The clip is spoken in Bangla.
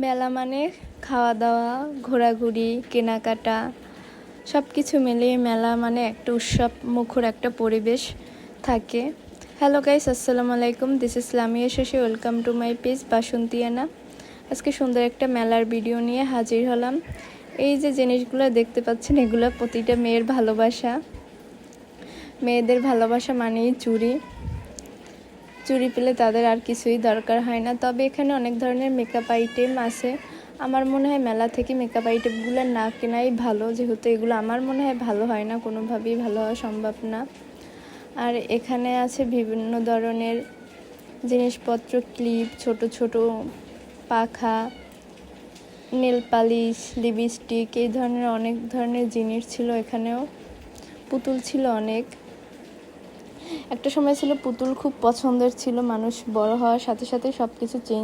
মেলা মানে খাওয়া দাওয়া, ঘোরাঘুরি, কেনাকাটা সব কিছু মিলিয়ে মেলা মানে একটা উৎসব মুখর একটা পরিবেশ থাকে। হ্যালো গাইস, আসসালামু আলাইকুম। This is Lamia Shoshi. Welcome to my page Basantiana. আজকে সুন্দর একটা মেলার ভিডিও নিয়ে হাজির হলাম। এই যে জিনিসগুলো দেখতে পাচ্ছেন, এগুলো প্রতিটা মেয়ের ভালোবাসা। মেয়েদের ভালোবাসা মানেই চুড়ি পেলে তাদের আর কিছুই দরকার হয় না। তবে এখানে অনেক ধরনের মেকআপ আইটেম আছে। আমার মনে হয় মেলা থেকে মেকআপ আইটেমগুলো না কেনাই ভালো, যেহেতু এগুলো আমার মনে হয় ভালো হয় না, কোনোভাবেই ভালো হওয়া সম্ভব না। আর এখানে আছে বিভিন্ন ধরনের জিনিসপত্র, ক্লিপ, ছোট ছোট পাখা, নেল পালিশ, লিপস্টিক, এই ধরনের অনেক ধরনের জিনিস ছিল। এখানেও পুতুল ছিল অনেক। একটা সময় ছিল পুতুল খুব পছন্দের ছিল, মানুষ বড় হওয়ার সাথে সাথে সব কিছু চেঞ্জ